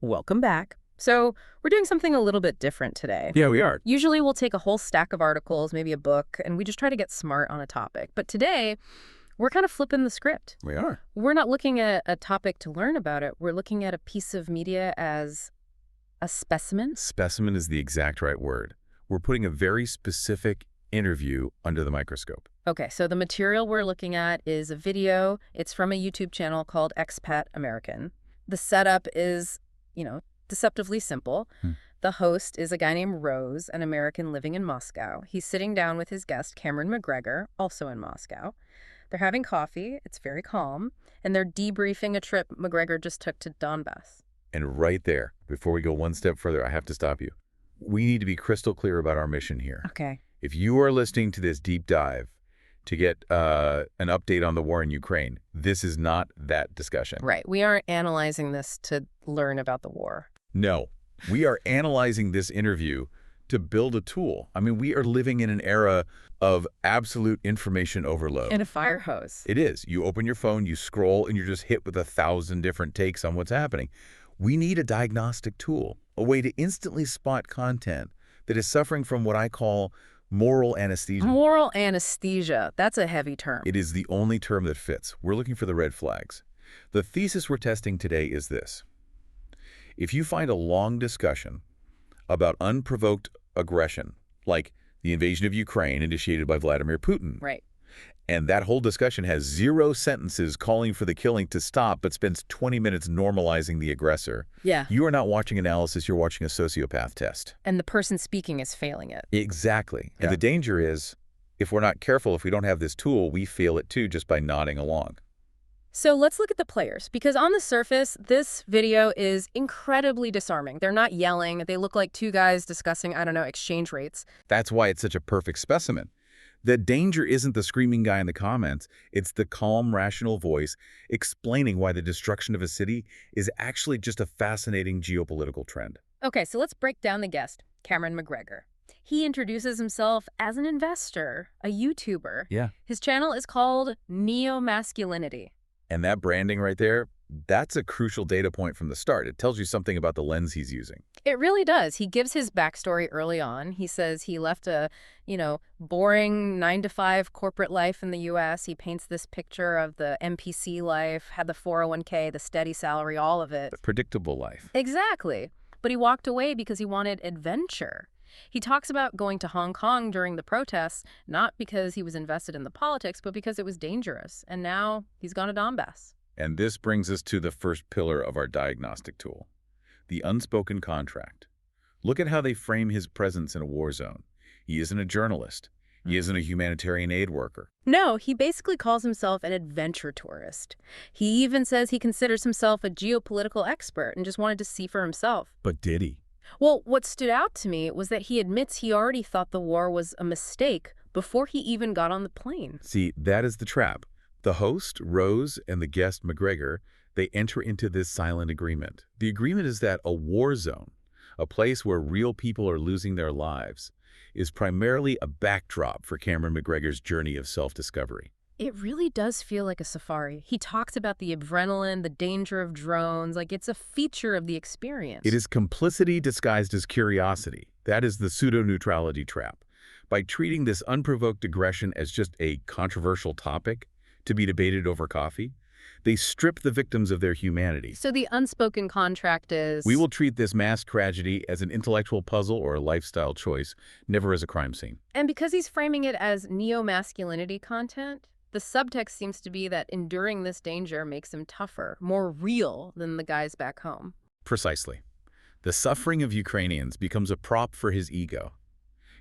Welcome back. So we're doing something a little bit different today. Yeah, we are. Usually we'll take a whole stack of articles, maybe a book, and we just try to get smart on a topic. But today, we're kind of flipping the script. We are. We're not looking at a topic to learn about it. We're looking at a piece of media as a specimen. Specimen is the exact right word. We're putting a very specific interview under the microscope. Okay, so the material we're looking at is a video. It's from a YouTube channel called Expat American. The setup is, deceptively simple. The host is a guy named Rose, an American living in Moscow. He's sitting down with his guest, Cameron Macgregor, also in Moscow. They're having coffee. It's very calm. And they're debriefing a trip Macgregor just took to Donbass. And right there, before we go one step further, I have to stop you. We need to be crystal clear about our mission here. Okay. If you are listening to this deep dive to get an update on the war in Ukraine, this is not that discussion. Right. We aren't analyzing this to learn about the war. No. We are analyzing this interview to build a tool. I mean, we are living in an era of absolute information overload. And a fire hose. It is. You open your phone, you scroll, and you're just hit with 1,000 different takes on what's happening. We need a diagnostic tool, a way to instantly spot content that is suffering from what I call moral anesthesia. Moral anesthesia. That's a heavy term. It is the only term that fits. We're looking for the red flags. The thesis we're testing today is this. If you find a long discussion about unprovoked aggression, like the invasion of Ukraine initiated by Vladimir Putin, right, and that whole discussion has 0 sentences calling for the killing to stop but spends 20 minutes normalizing the aggressor, yeah, you are not watching analysis, you're watching a sociopath test. And the person speaking is failing it. Exactly. Yeah. And the danger is, if we're not careful, if we don't have this tool, we fail it too just by nodding along. So let's look at the players, because on the surface, this video is incredibly disarming. They're not yelling. They look like two guys discussing, exchange rates. That's why it's such a perfect specimen. The danger isn't the screaming guy in the comments. It's the calm, rational voice explaining why the destruction of a city is actually just a fascinating geopolitical trend. Okay, so let's break down the guest, Cameron Macgregor. He introduces himself as an investor, a YouTuber. Yeah. His channel is called Neo-Masculinity. And that branding right there, that's a crucial data point from the start. It tells you something about the lens he's using. It really does. He gives his backstory early on. He says he left a, boring 9-to-5 corporate life in the U.S. He paints this picture of the NPC life, had the 401k, the steady salary, all of it. The predictable life. Exactly. But he walked away because he wanted adventure. He talks about going to Hong Kong during the protests, not because he was invested in the politics, but because it was dangerous. And now he's gone to Donbass. And this brings us to the first pillar of our diagnostic tool, the unspoken contract. Look at how they frame his presence in a war zone. He isn't a journalist. He isn't a humanitarian aid worker. No, he basically calls himself an adventure tourist. He even says he considers himself a geopolitical expert and just wanted to see for himself. But did he? Well, what stood out to me was that he admits he already thought the war was a mistake before he even got on the plane. See, that is the trap. The host, Rose, and the guest, Macgregor, they enter into this silent agreement. The agreement is that a war zone, a place where real people are losing their lives, is primarily a backdrop for Cameron Macgregor's journey of self-discovery. It really does feel like a safari. He talks about the adrenaline, the danger of drones, like it's a feature of the experience. It is complicity disguised as curiosity. That is the pseudo-neutrality trap. By treating this unprovoked aggression as just a controversial topic to be debated over coffee, they strip the victims of their humanity. So the unspoken contract is... We will treat this mass tragedy as an intellectual puzzle or a lifestyle choice, never as a crime scene. And because he's framing it as neo-masculinity content, the subtext seems to be that enduring this danger makes him tougher, more real than the guys back home. Precisely. The suffering of Ukrainians becomes a prop for his ego.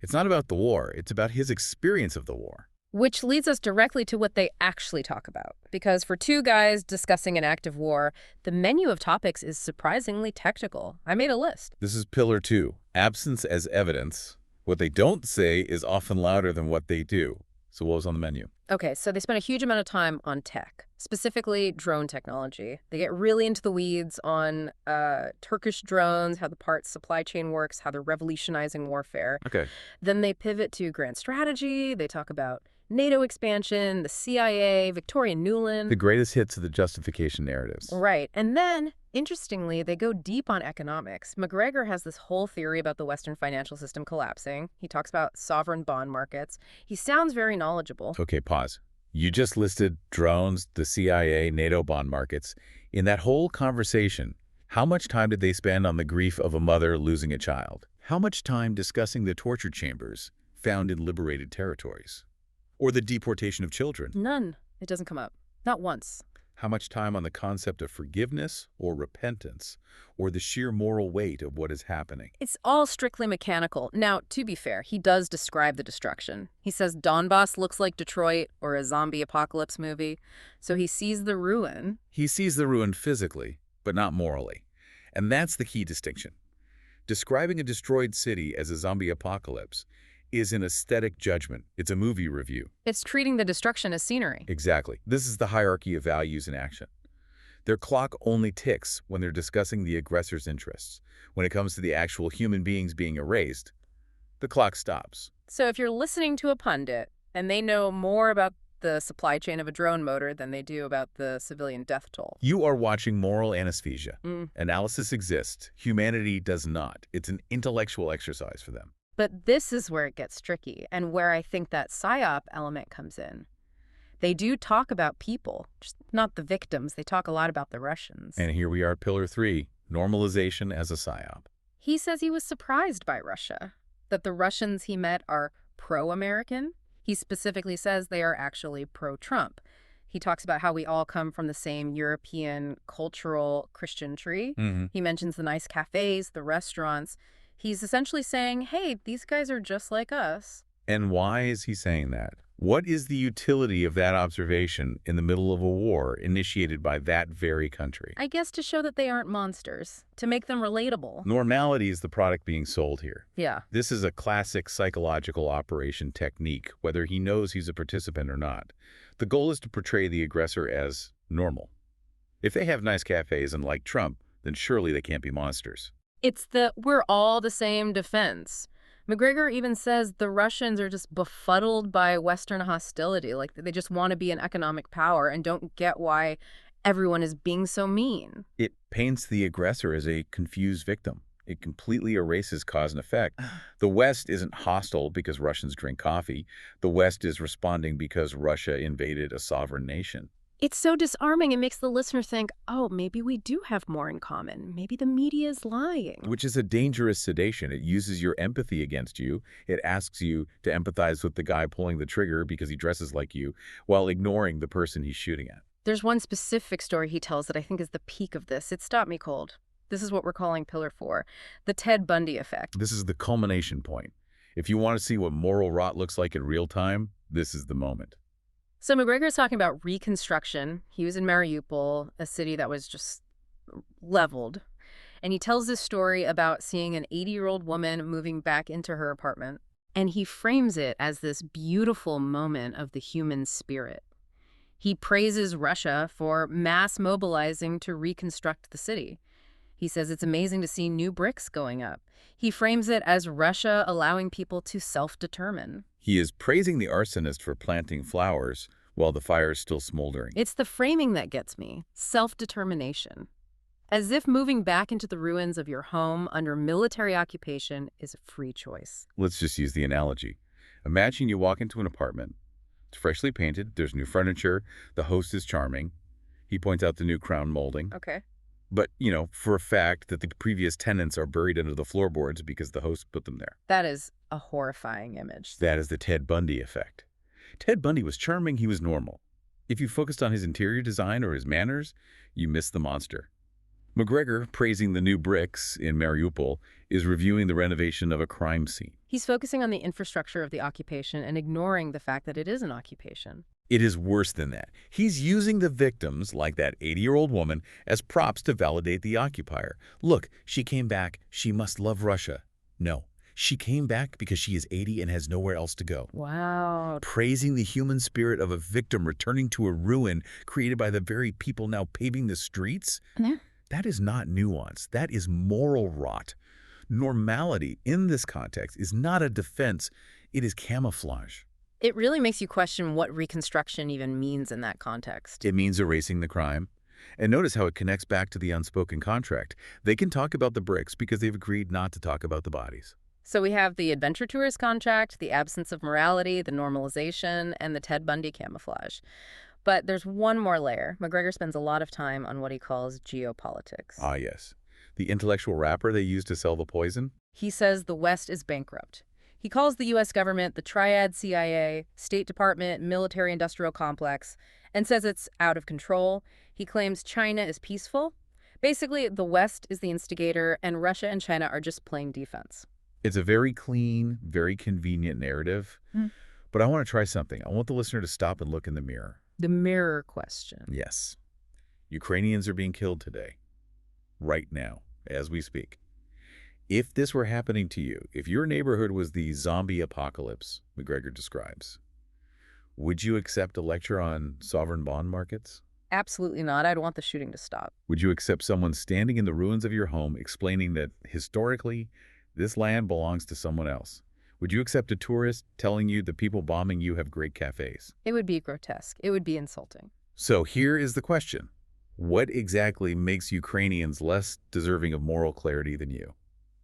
It's not about the war, it's about his experience of the war. Which leads us directly to what they actually talk about. Because for two guys discussing an active war, the menu of topics is surprisingly technical. I made a list. This is pillar 2, absence as evidence. What they don't say is often louder than what they do. So what was on the menu? Okay, so they spent a huge amount of time on tech, specifically drone technology. They get really into the weeds on Turkish drones, how the parts supply chain works, how they're revolutionizing warfare. Okay. Then they pivot to grand strategy. They talk about NATO expansion, the CIA, Victoria Nuland. The greatest hits of the justification narratives. Right. And then, interestingly, they go deep on economics. Macgregor has this whole theory about the Western financial system collapsing. He talks about sovereign bond markets. He sounds very knowledgeable. Okay, pause. You just listed drones, the CIA, NATO bond markets. In that whole conversation, how much time did they spend on the grief of a mother losing a child? How much time discussing the torture chambers found in liberated territories? Or the deportation of children? None. It doesn't come up. Not once. How much time on the concept of forgiveness or repentance, or the sheer moral weight of what is happening? It's all strictly mechanical. Now, to be fair, he does describe the destruction. He says Donbass looks like Detroit or a zombie apocalypse movie. So he sees the ruin. He sees the ruin physically, but not morally. And that's the key distinction. Describing a destroyed city as a zombie apocalypse is an aesthetic judgment. It's a movie review. It's treating the destruction as scenery. Exactly. This is the hierarchy of values in action. Their clock only ticks when they're discussing the aggressor's interests. When it comes to the actual human beings being erased, the clock stops. So if you're listening to a pundit and they know more about the supply chain of a drone motor than they do about the civilian death toll. You are watching moral anesthesia. Analysis exists. Humanity does not. It's an intellectual exercise for them. But this is where it gets tricky and where I think that psyop element comes in. They do talk about people, just not the victims. They talk a lot about the Russians. And here we are at Pillar 3, normalization as a psyop. He says he was surprised by Russia, that the Russians he met are pro-American. He specifically says they are actually pro-Trump. He talks about how we all come from the same European cultural Christian tree. He mentions the nice cafes, the restaurants. He's essentially saying, hey, these guys are just like us. And why is he saying that? What is the utility of that observation in the middle of a war initiated by that very country? I guess to show that they aren't monsters, to make them relatable. Normality is the product being sold here. Yeah. This is a classic psychological operation technique, whether he knows he's a participant or not. The goal is to portray the aggressor as normal. If they have nice cafes and like Trump, then surely they can't be monsters. It's the we're all the same defense. Macgregor even says the Russians are just befuddled by Western hostility, like they just want to be an economic power and don't get why everyone is being so mean. It paints the aggressor as a confused victim. It completely erases cause and effect. The West isn't hostile because Russians drink coffee. The West is responding because Russia invaded a sovereign nation. It's so disarming. It makes the listener think, oh, maybe we do have more in common. Maybe the media is lying. Which is a dangerous sedation. It uses your empathy against you. It asks you to empathize with the guy pulling the trigger because he dresses like you, while ignoring the person he's shooting at. There's one specific story he tells that I think is the peak of this. It stopped me cold. This is what we're calling Pillar 4, the Ted Bundy effect. This is the culmination point. If you want to see what moral rot looks like in real time, this is the moment. So Macgregor's talking about reconstruction. He was in Mariupol, a city that was just leveled. And he tells this story about seeing an 80-year-old woman moving back into her apartment. And he frames it as this beautiful moment of the human spirit. He praises Russia for mass mobilizing to reconstruct the city. He says it's amazing to see new bricks going up. He frames it as Russia allowing people to self-determine. He is praising the arsonist for planting flowers while the fire is still smoldering. It's the framing that gets me. Self-determination. As if moving back into the ruins of your home under military occupation is a free choice. Let's just use the analogy. Imagine you walk into an apartment. It's freshly painted. There's new furniture. The host is charming. He points out the new crown molding. Okay. But, you know, for a fact that the previous tenants are buried under the floorboards because the host put them there. That is a horrifying image. That is the Ted Bundy effect. Ted Bundy was charming, he was normal. If you focused on his interior design or his manners, you missed the monster. Macgregor, praising the new bricks in Mariupol, is reviewing the renovation of a crime scene. He's focusing on the infrastructure of the occupation and ignoring the fact that it is an occupation. It is worse than that. He's using the victims, like that 80-year-old woman, as props to validate the occupier. Look, she came back. She must love Russia. No, she came back because she is 80 and has nowhere else to go. Wow. Praising the human spirit of a victim returning to a ruin created by the very people now paving the streets? Yeah. That is not nuance. That is moral rot. Normality in this context is not a defense. It is camouflage. It really makes you question what reconstruction even means in that context. It means erasing the crime. And notice how it connects back to the unspoken contract. They can talk about the bricks because they've agreed not to talk about the bodies. So we have the adventure tourist contract, the absence of morality, the normalization, and the Ted Bundy camouflage. But there's one more layer. Macgregor spends a lot of time on what he calls geopolitics. Ah, yes. The intellectual wrapper they use to sell the poison? He says the West is bankrupt. He calls the U.S. government the triad CIA, State Department, military-industrial complex, and says it's out of control. He claims China is peaceful. Basically, the West is the instigator, and Russia and China are just playing defense. It's a very clean, very convenient narrative. But I want to try something. I want the listener to stop and look in the mirror. The mirror question. Yes. Ukrainians are being killed today. Right now, as we speak. If this were happening to you, if your neighborhood was the zombie apocalypse Macgregor describes, would you accept a lecture on sovereign bond markets? Absolutely not. I'd want the shooting to stop. Would you accept someone standing in the ruins of your home explaining that, historically, this land belongs to someone else? Would you accept a tourist telling you the people bombing you have great cafes? It would be grotesque. It would be insulting. So here is the question. What exactly makes Ukrainians less deserving of moral clarity than you?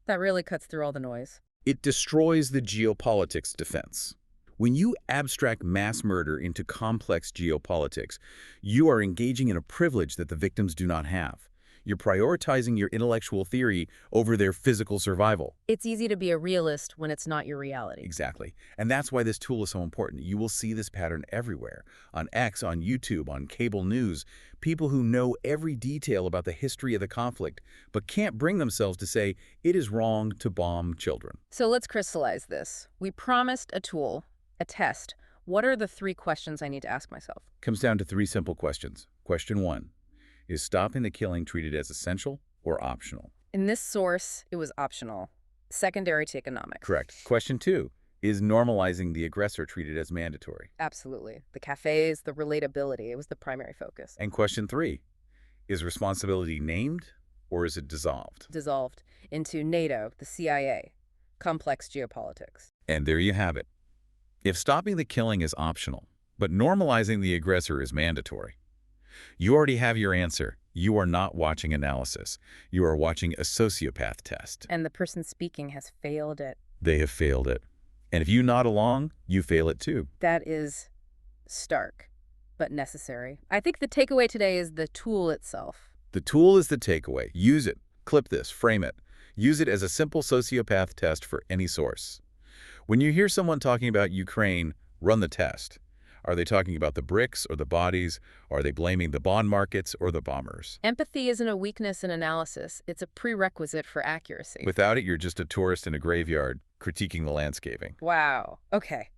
That really cuts through all the noise. It destroys the geopolitics defense. When you abstract mass murder into complex geopolitics, you are engaging in a privilege that the victims do not have. You're prioritizing your intellectual theory over their physical survival. It's easy to be a realist when it's not your reality. Exactly. And that's why this tool is so important. You will see this pattern everywhere. On X, on YouTube, on cable news. People who know every detail about the history of the conflict, but can't bring themselves to say it is wrong to bomb children. So let's crystallize this. We promised a tool, a test. What are the 3 questions I need to ask myself? Comes down to 3 simple questions. Question 1. Is stopping the killing treated as essential or optional? In this source, it was optional, secondary to economics. Correct. Question 2. Is normalizing the aggressor treated as mandatory? Absolutely. The cafes, the relatability, it was the primary focus. And question 3. Is responsibility named or is it dissolved? Dissolved into NATO, the CIA, complex geopolitics. And there you have it. If stopping the killing is optional, but normalizing the aggressor is mandatory, you already have your answer. You are not watching Analysis. You are watching a sociopath test. And the person speaking has failed it. They have failed it. And if you nod along, you fail it too. That is stark, but necessary. I think the takeaway today is the tool itself. The tool is the takeaway. Use it. Clip this. Frame it. Use it as a simple sociopath test for any source. When you hear someone talking about Ukraine, run the test. Are they talking about the bricks or the bodies? Are they blaming the bond markets or the bombers? Empathy isn't a weakness in Analysis. It's a prerequisite for accuracy. Without it, you're just a tourist in a graveyard critiquing the landscaping. Wow. Okay.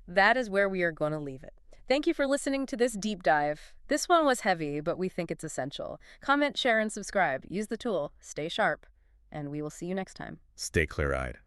That is where we are going to leave it. Thank you for listening to this deep dive. This one was heavy, but we think it's essential. Comment, share, and subscribe. Use the tool. Stay sharp. And we will see you next time. Stay clear-eyed.